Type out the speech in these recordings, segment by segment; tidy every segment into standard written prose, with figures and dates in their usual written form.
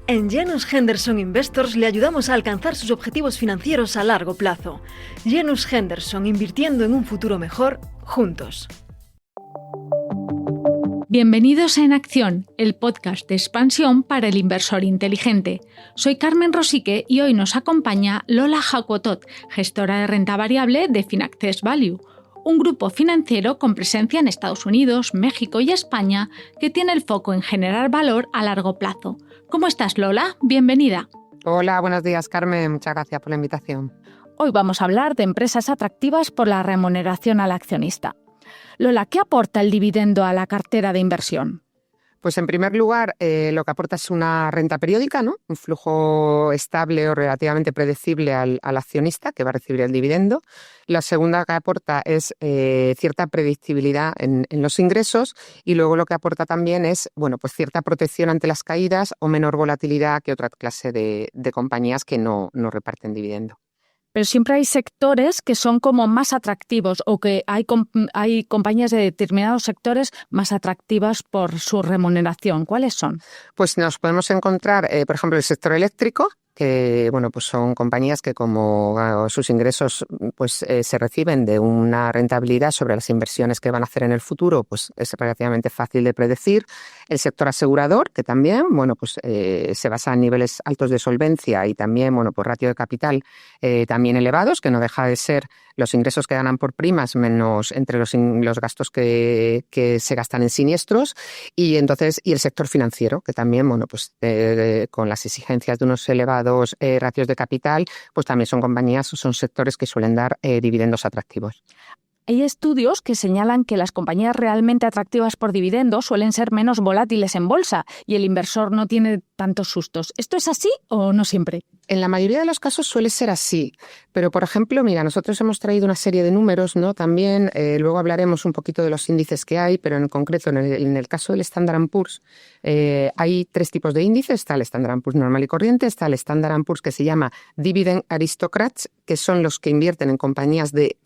En Janus Henderson Investors le ayudamos a alcanzar sus objetivos financieros a largo plazo. Janus Henderson, invirtiendo en un futuro mejor, juntos. Bienvenidos a En Acción, el podcast de expansión para el inversor inteligente. Soy Carmen Rosique y hoy nos acompaña Lola Jacotot, gestora de renta variable de Finaccess Value, un grupo financiero con presencia en Estados Unidos, México y España que tiene el foco en generar valor a largo plazo. ¿Cómo estás, Lola? Bienvenida. Hola, buenos días, Carmen. Muchas gracias por la invitación. Hoy vamos a hablar de empresas atractivas por la remuneración al accionista. Lola, ¿qué aporta el dividendo a la cartera de inversión? Pues en primer lugar, lo que aporta es una renta periódica, ¿no? Un flujo estable o relativamente predecible al accionista que va a recibir el dividendo. La segunda que aporta es cierta predictibilidad en los ingresos, y luego lo que aporta también es, pues cierta protección ante las caídas o menor volatilidad que otra clase de compañías que no reparten dividendo. Pero siempre hay sectores que son como más atractivos o que hay compañías de determinados sectores más atractivas por su remuneración. ¿Cuáles son? Pues nos podemos encontrar, por ejemplo, el sector eléctrico, que pues son compañías que como sus ingresos se reciben de una rentabilidad sobre las inversiones que van a hacer en el futuro, pues es relativamente fácil de predecir. El sector asegurador, que también se basa en niveles altos de solvencia y también pues ratio de capital también elevados, que no deja de ser los ingresos que ganan por primas menos entre los gastos que se gastan en siniestros, y el sector financiero, que también con las exigencias de unos elevados ratios de capital, pues también son sectores que suelen dar dividendos atractivos. Hay estudios que señalan que las compañías realmente atractivas por dividendos suelen ser menos volátiles en bolsa y el inversor no tiene tantos sustos. ¿Esto es así o no siempre? En la mayoría de los casos suele ser así, pero por ejemplo, mira, nosotros hemos traído una serie de números, ¿no? También luego hablaremos un poquito de los índices que hay, pero en concreto en el caso del Standard & Poor's hay tres tipos de índices. Está el Standard & Poor's normal y corriente, está el Standard & Poor's que se llama Dividend Aristocrats, que son los que invierten en compañías de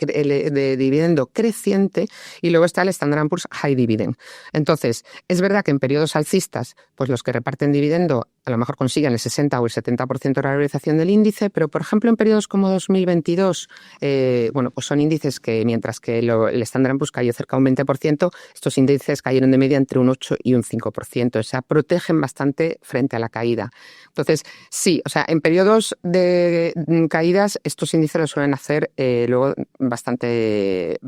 dividendo creciente, y luego está el Standard & Poor's High Dividend. Entonces, es verdad que en periodos alcistas, pues los que reparten dividendo a lo mejor consiguen el 60 o el 70% de la valorización del índice, pero por ejemplo en periodos como 2022, pues son índices que mientras que el Standard & Poor's cayó cerca de un 20%, estos índices cayeron de media entre un 8 y un 5%, o sea, protegen bastante frente a la caída. Entonces, sí, o sea, en periodos de caídas estos índices lo suelen hacer luego bastante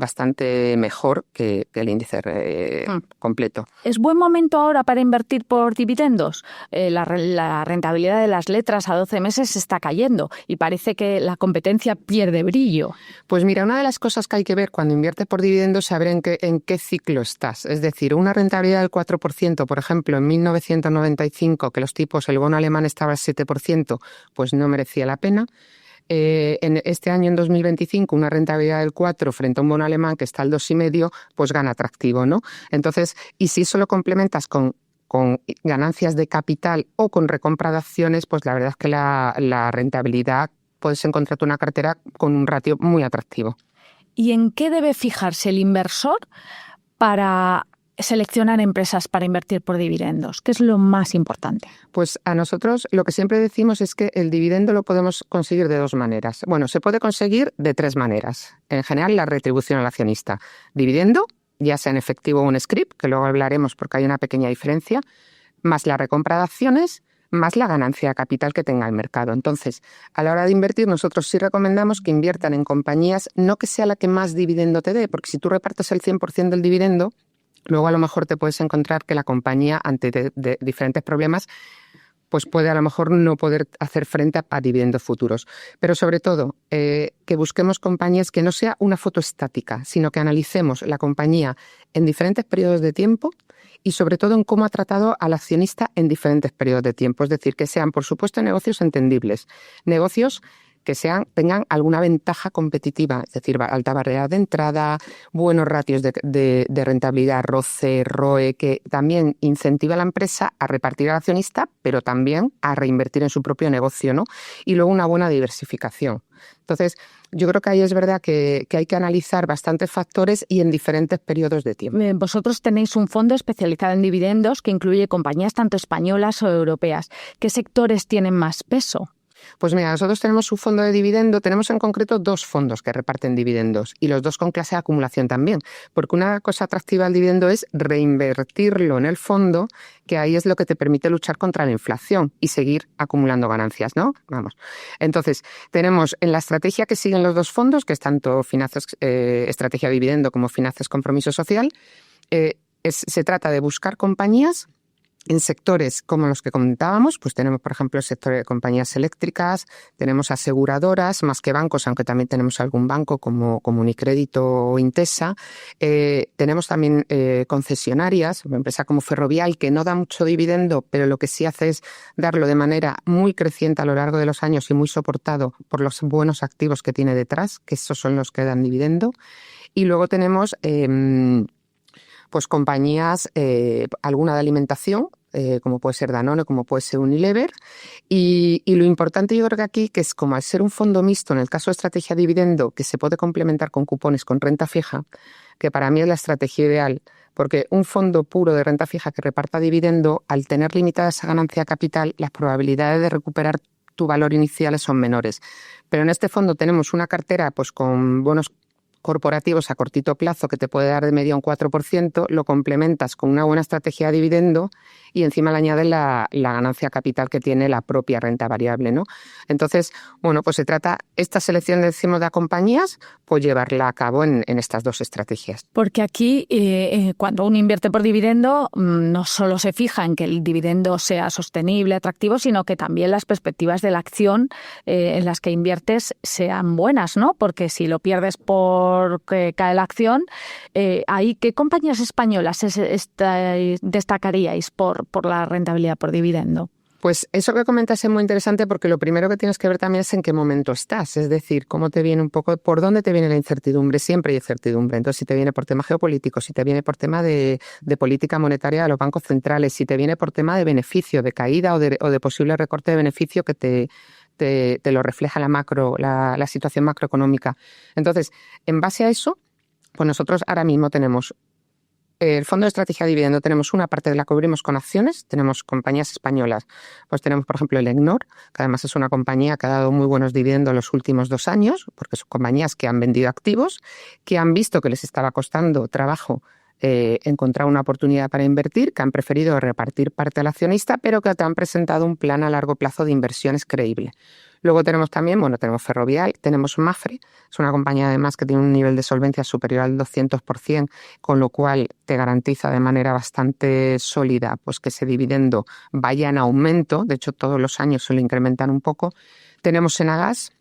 mejor que el índice completo. ¿Es buen momento ahora para invertir por dividendos? La rentabilidad de las letras a 12 meses está cayendo y parece que la competencia pierde brillo. Pues mira, una de las cosas que hay que ver cuando inviertes por dividendos es saber en qué ciclo estás. Es decir, una rentabilidad del 4%, por ejemplo, en 1995, que el bono alemán estaba al 7%, pues no merecía la pena. En este año, en 2025, una rentabilidad del 4 frente a un bono alemán que está al 2,5, pues gana atractivo, ¿no? Entonces, y si eso lo complementas con ganancias de capital o con recompra de acciones, pues la verdad es que la rentabilidad puedes encontrarte una cartera con un ratio muy atractivo. ¿Y en qué debe fijarse el inversor para seleccionar empresas para invertir por dividendos? ¿Qué es lo más importante? Pues a nosotros lo que siempre decimos es que el dividendo lo podemos conseguir de dos maneras. Bueno, se puede conseguir de tres maneras. En general, la retribución al accionista. Dividendo, ya sea en efectivo o en scrip, que luego hablaremos porque hay una pequeña diferencia, más la recompra de acciones, más la ganancia de capital que tenga el mercado. Entonces, a la hora de invertir, nosotros sí recomendamos que inviertan en compañías, no que sea la que más dividendo te dé, porque si tú repartes el 100% del dividendo, luego a lo mejor te puedes encontrar que la compañía, ante de diferentes problemas, pues puede a lo mejor no poder hacer frente a dividendos futuros. Pero sobre todo, que busquemos compañías que no sea una foto estática, sino que analicemos la compañía en diferentes periodos de tiempo y sobre todo en cómo ha tratado al accionista en diferentes periodos de tiempo. Es decir, que sean, por supuesto, negocios entendibles, negocios que tengan alguna ventaja competitiva, es decir, alta barrera de entrada, buenos ratios de rentabilidad, ROCE, ROE, que también incentiva a la empresa a repartir al accionista, pero también a reinvertir en su propio negocio, ¿no? Y luego una buena diversificación. Entonces, yo creo que ahí es verdad que hay que analizar bastantes factores y en diferentes periodos de tiempo. Vosotros tenéis un fondo especializado en dividendos que incluye compañías tanto españolas o europeas. ¿Qué sectores tienen más peso? Pues mira, nosotros tenemos un fondo de dividendo, tenemos en concreto 2 fondos que reparten dividendos y los 2 con clase de acumulación también, porque una cosa atractiva del dividendo es reinvertirlo en el fondo, que ahí es lo que te permite luchar contra la inflación y seguir acumulando ganancias, ¿no? Vamos. Entonces, tenemos en la estrategia que siguen los 2 fondos, que es tanto estrategia de dividendo como finanzas compromiso social, se trata de buscar compañías en sectores como los que comentábamos, pues tenemos, por ejemplo, el sector de compañías eléctricas, tenemos aseguradoras, más que bancos, aunque también tenemos algún banco como Unicrédito o Intesa. Tenemos también concesionarias, una empresa como Ferrovial, que no da mucho dividendo, pero lo que sí hace es darlo de manera muy creciente a lo largo de los años y muy soportado por los buenos activos que tiene detrás, que esos son los que dan dividendo. Y luego tenemos pues compañías, alguna de alimentación, como puede ser Danone, como puede ser Unilever. Y lo importante yo creo que aquí, que es como al ser un fondo mixto, en el caso de estrategia dividendo, que se puede complementar con cupones con renta fija, que para mí es la estrategia ideal, porque un fondo puro de renta fija que reparta dividendo, al tener limitada esa ganancia capital, las probabilidades de recuperar tu valor inicial son menores. Pero en este fondo tenemos una cartera pues con bonos corporativos a cortito plazo que te puede dar de media un 4%, lo complementas con una buena estrategia de dividendo y encima le añades la ganancia capital que tiene la propia renta variable, ¿no? Entonces, bueno, pues se trata, esta selección, decimos, de compañías, pues llevarla a cabo en estas 2 estrategias. Porque aquí, cuando uno invierte por dividendo, no solo se fija en que el dividendo sea sostenible, atractivo, sino que también las perspectivas de la acción en las que inviertes sean buenas, ¿no? Porque si lo pierdes porque cae la acción, ahí, ¿qué compañías españolas destacaríais por la rentabilidad por dividendo? Pues eso que comentas es muy interesante porque lo primero que tienes que ver también es en qué momento estás, es decir, cómo te viene un poco, por dónde te viene la incertidumbre, siempre hay incertidumbre. Entonces, si te viene por tema geopolítico, si te viene por tema de política monetaria de los bancos centrales, si te viene por tema de beneficio, de caída o de posible recorte de beneficio que te lo refleja la situación macroeconómica. Entonces, en base a eso, pues nosotros ahora mismo tenemos el fondo de estrategia de dividendo, tenemos una parte de la que cubrimos con acciones, tenemos compañías españolas, pues tenemos por ejemplo el Egnor, que además es una compañía que ha dado muy buenos dividendos en los últimos 2 años, porque son compañías que han vendido activos, que han visto que les estaba costando trabajo encontrar una oportunidad para invertir, que han preferido repartir parte al accionista, pero que te han presentado un plan a largo plazo de inversiones creíble. Luego tenemos también, tenemos Ferrovial, tenemos Mapfre, es una compañía además que tiene un nivel de solvencia superior al 200%, con lo cual te garantiza de manera bastante sólida pues que ese dividendo vaya en aumento, de hecho todos los años se lo incrementan un poco. Tenemos Enagas,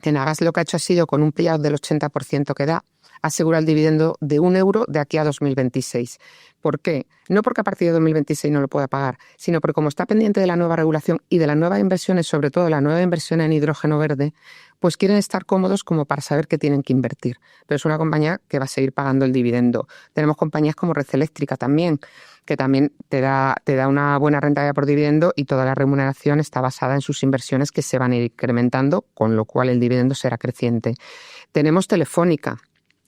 que Enagas lo que ha hecho ha sido con un payout del 80% que da, asegura el dividendo de 1 euro de aquí a 2026. ¿Por qué? No porque a partir de 2026 no lo pueda pagar, sino porque como está pendiente de la nueva regulación y de las nuevas inversiones, sobre todo la nueva inversión en hidrógeno verde, pues quieren estar cómodos como para saber que tienen que invertir. Pero es una compañía que va a seguir pagando el dividendo. Tenemos compañías como Red Eléctrica también, que también te da una buena rentabilidad por dividendo y toda la remuneración está basada en sus inversiones que se van a ir incrementando, con lo cual el dividendo será creciente. Tenemos Telefónica.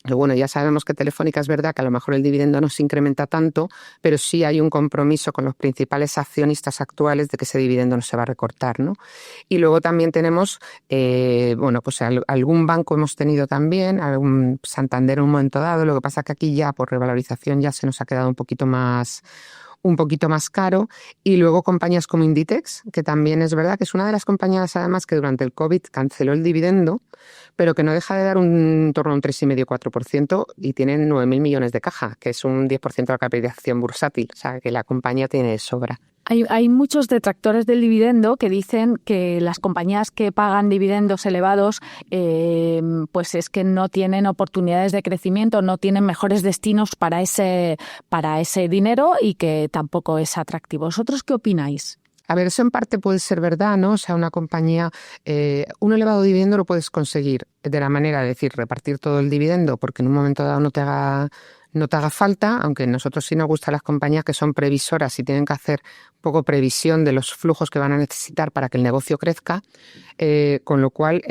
Bueno, ya sabemos que Telefónica es verdad que a lo mejor el dividendo no se incrementa tanto, pero sí hay un compromiso con los principales accionistas actuales de que ese dividendo no se va a recortar, ¿no? Y luego también tenemos, pues algún banco hemos tenido también, algún Santander en un momento dado, lo que pasa que aquí ya por revalorización ya se nos ha quedado un poquito más caro, y luego compañías como Inditex, que también es verdad que es una de las compañías además que durante el COVID canceló el dividendo, pero que no deja de dar en torno a un 3,5-4% y tiene 9.000 millones de caja, que es un 10% de la capitalización bursátil, o sea que la compañía tiene de sobra. Hay muchos detractores del dividendo que dicen que las compañías que pagan dividendos elevados pues es que no tienen oportunidades de crecimiento, no tienen mejores destinos para ese dinero y que tampoco es atractivo. ¿Vosotros qué opináis? A ver, eso en parte puede ser verdad, ¿no? O sea, una compañía, un elevado dividendo lo puedes conseguir de la manera de decir, repartir todo el dividendo, porque en un momento dado no te haga falta, aunque a nosotros sí nos gustan las compañías que son previsoras y tienen que hacer un poco previsión de los flujos que van a necesitar para que el negocio crezca, con lo cual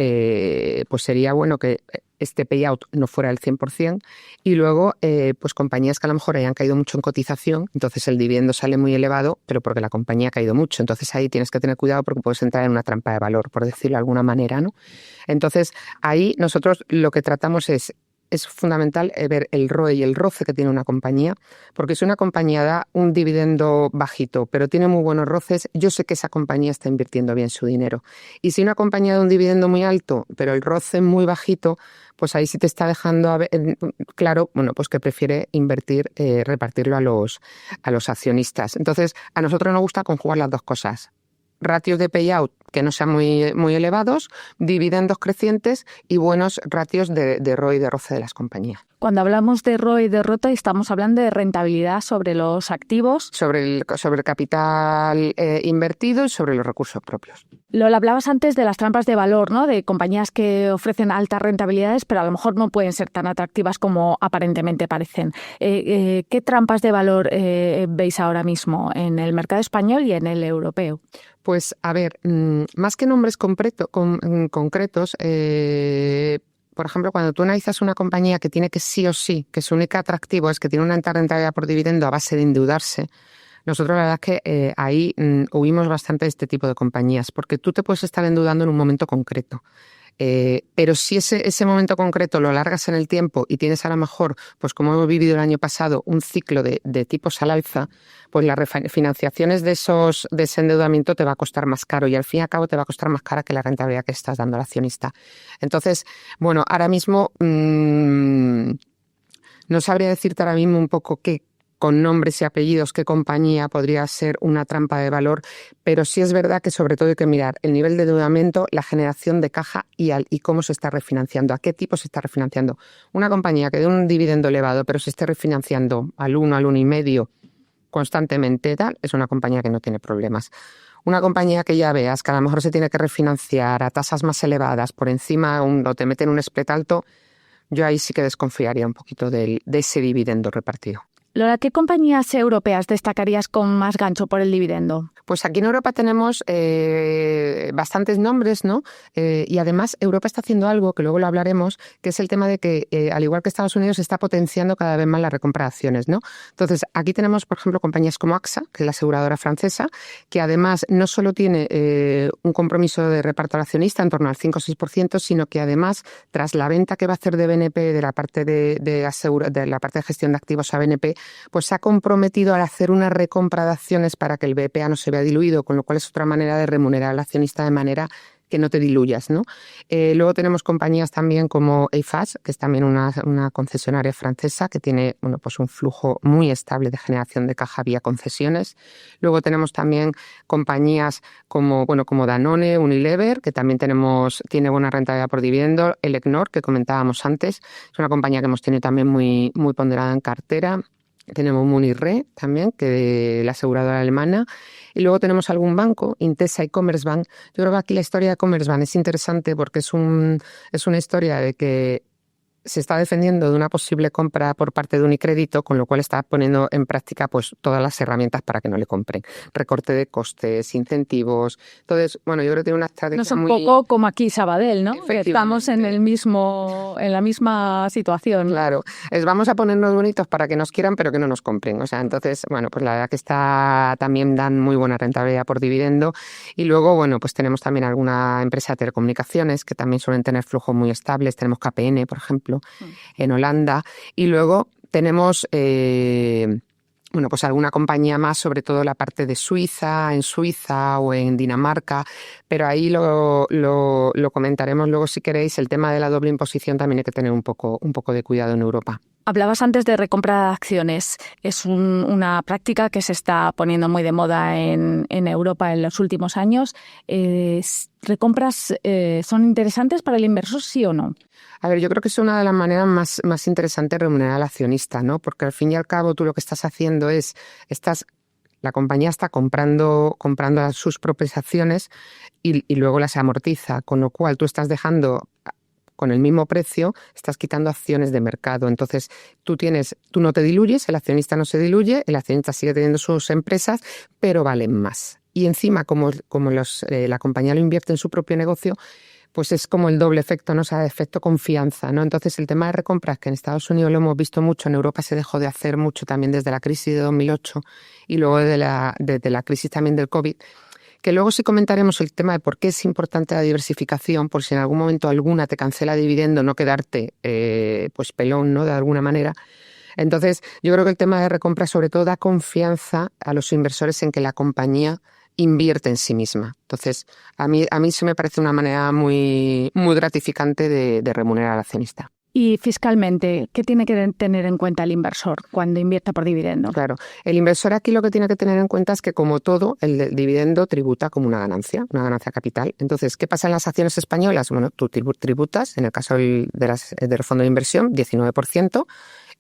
pues sería bueno que este payout no fuera el 100%, y luego pues compañías que a lo mejor hayan caído mucho en cotización, entonces el dividendo sale muy elevado, pero porque la compañía ha caído mucho, entonces ahí tienes que tener cuidado porque puedes entrar en una trampa de valor, por decirlo de alguna manera, ¿no? Entonces ahí nosotros lo que tratamos es fundamental ver el ROE y el ROCE que tiene una compañía, porque si una compañía da un dividendo bajito, pero tiene muy buenos ROCEs, yo sé que esa compañía está invirtiendo bien su dinero. Y si una compañía da un dividendo muy alto, pero el ROCE muy bajito, pues ahí sí te está dejando claro, bueno, pues que prefiere invertir, repartirlo a los accionistas. Entonces, a nosotros nos gusta conjugar las dos cosas. Ratios de payout que no sean muy, muy elevados, dividendos crecientes y buenos ratios de ROE y de ROCE de las compañías. Cuando hablamos de ROE y de ROTA, estamos hablando de rentabilidad sobre los activos. Sobre el capital invertido y sobre los recursos propios. Lola, hablabas antes de las trampas de valor, ¿no? De compañías que ofrecen altas rentabilidades, pero a lo mejor no pueden ser tan atractivas como aparentemente parecen. ¿Qué trampas de valor veis ahora mismo en el mercado español y en el europeo? Pues, a ver, más que nombres concretos, por ejemplo, cuando tú analizas una compañía que tiene que sí o sí, que su único atractivo es que tiene una alta rentabilidad por dividendo a base de endeudarse, nosotros la verdad es que ahí huimos bastante de este tipo de compañías, porque tú te puedes estar endeudando en un momento concreto. Pero si ese momento concreto lo alargas en el tiempo y tienes a lo mejor, pues como hemos vivido el año pasado, un ciclo de tipos al alza, pues las refinanciaciones de ese endeudamiento te va a costar más caro y al fin y al cabo te va a costar más cara que la rentabilidad que estás dando al accionista. Entonces, bueno, ahora mismo no sabría decirte ahora mismo un poco con nombres y apellidos, qué compañía podría ser una trampa de valor, pero sí es verdad que sobre todo hay que mirar el nivel de endeudamiento, la generación de caja y cómo se está refinanciando, a qué tipo se está refinanciando. Una compañía que dé un dividendo elevado pero se esté refinanciando al 1, al 1,5 constantemente, es una compañía que no tiene problemas. Una compañía que ya veas que a lo mejor se tiene que refinanciar a tasas más elevadas, por encima o te meten un spread alto, yo ahí sí que desconfiaría un poquito de ese dividendo repartido. Lola, ¿qué compañías europeas destacarías con más gancho por el dividendo? Pues aquí en Europa tenemos bastantes nombres, ¿no? Y además Europa está haciendo algo, que luego lo hablaremos, que es el tema de que, al igual que Estados Unidos, se está potenciando cada vez más la recompra de acciones, ¿no? Entonces, aquí tenemos, por ejemplo, compañías como AXA, que es la aseguradora francesa, que además no solo tiene un compromiso de reparto al accionista en torno al 5 o 6%, sino que además, tras la venta que va a hacer de BNP, de la parte de la parte de gestión de activos a BNP, pues se ha comprometido a hacer una recompra de acciones para que el BPA no se vea diluido, con lo cual es otra manera de remunerar al accionista de manera que no te diluyas, ¿no? Luego tenemos compañías también como Eiffage, que es también una concesionaria francesa que tiene, bueno, pues un flujo muy estable de generación de caja vía concesiones. Luego tenemos también compañías como Danone, Unilever, que también tiene buena rentabilidad por dividendo. Elecnor, que comentábamos antes, es una compañía que hemos tenido también muy, muy ponderada en cartera. Tenemos Munich Re también, que la aseguradora alemana. Y luego tenemos algún banco, Intesa y Commerzbank. Yo creo que aquí la historia de Commerzbank es interesante porque es una historia de que se está defendiendo de una posible compra por parte de Unicrédito, con lo cual está poniendo en práctica pues todas las herramientas para que no le compren. Recorte de costes, incentivos. Entonces, bueno, yo creo que tiene una estrategia no es un poco como aquí Sabadell, ¿no? Estamos en la misma situación. Claro, vamos a ponernos bonitos para que nos quieran, pero que no nos compren. O sea, entonces, bueno, pues la verdad que también dan muy buena rentabilidad por dividendo. Y luego, bueno, pues tenemos también alguna empresa de telecomunicaciones que también suelen tener flujos muy estables. Tenemos KPN, por ejemplo, en Holanda, y luego tenemos pues alguna compañía más, sobre todo la parte de Suiza, en Suiza o en Dinamarca, pero ahí lo comentaremos luego si queréis. El tema de la doble imposición también hay que tener un poco de cuidado en Europa. Hablabas antes de recompra de acciones. Es una práctica que se está poniendo muy de moda en Europa en los últimos años. ¿Recompras son interesantes para el inversor, sí o no? A ver, yo creo que es una de las maneras más interesantes de remunerar al accionista, ¿no? Porque al fin y al cabo tú lo que estás haciendo estás La compañía está comprando sus propias acciones y luego las amortiza, con lo cual tú estás dejando con el mismo precio, estás quitando acciones de mercado. Entonces, tú no te diluyes, el accionista no se diluye, el accionista sigue teniendo sus empresas, pero valen más. Y encima, como la compañía lo invierte en su propio negocio, pues es como el doble efecto, ¿no? O sea, efecto confianza, ¿no? Entonces, el tema de recompras, que en Estados Unidos lo hemos visto mucho, en Europa se dejó de hacer mucho también desde la crisis de 2008 y luego desde la crisis también del COVID, que luego sí comentaremos el tema de por qué es importante la diversificación, por si en algún momento alguna te cancela dividendo, no quedarte pues pelón, ¿no? De alguna manera. Entonces, yo creo que el tema de recompra sobre todo da confianza a los inversores en que la compañía invierte en sí misma. Entonces, a mí sí me parece una manera muy, muy gratificante de remunerar al accionista. Y fiscalmente, ¿qué tiene que tener en cuenta el inversor cuando invierta por dividendo? Claro, el inversor aquí lo que tiene que tener en cuenta es que, como todo, el dividendo tributa como una ganancia capital. Entonces, ¿qué pasa en las acciones españolas? Bueno, tú tributas, en el caso del fondo de inversión, 19%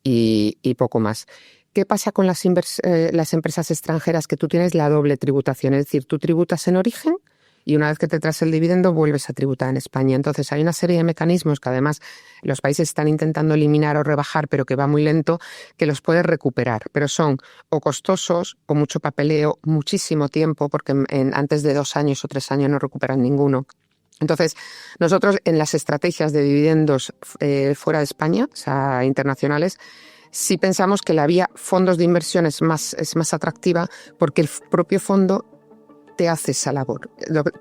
y poco más. ¿Qué pasa con las empresas extranjeras? Que tú tienes la doble tributación, es decir, tú tributas en origen y una vez que te traes el dividendo vuelves a tributar en España. Entonces hay una serie de mecanismos que además los países están intentando eliminar o rebajar, pero que va muy lento, que los puedes recuperar. Pero son o costosos o mucho papeleo, muchísimo tiempo, porque antes de 2 años o 3 años no recuperan ninguno. Entonces, nosotros en las estrategias de dividendos fuera de España, o sea, internacionales, sí pensamos que la vía fondos de inversión es más atractiva porque el propio fondo te hace esa labor,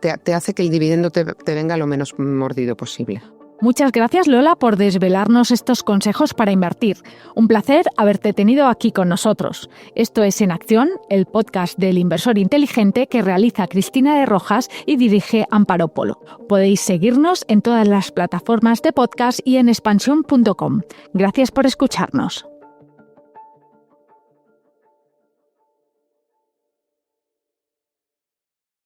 te hace que el dividendo te venga lo menos mordido posible. Muchas gracias, Lola, por desvelarnos estos consejos para invertir. Un placer haberte tenido aquí con nosotros. Esto es En Acción, el podcast del inversor inteligente que realiza Cristina de Rojas y dirige Amparo Polo. Podéis seguirnos en todas las plataformas de podcast y en expansión.com. Gracias por escucharnos.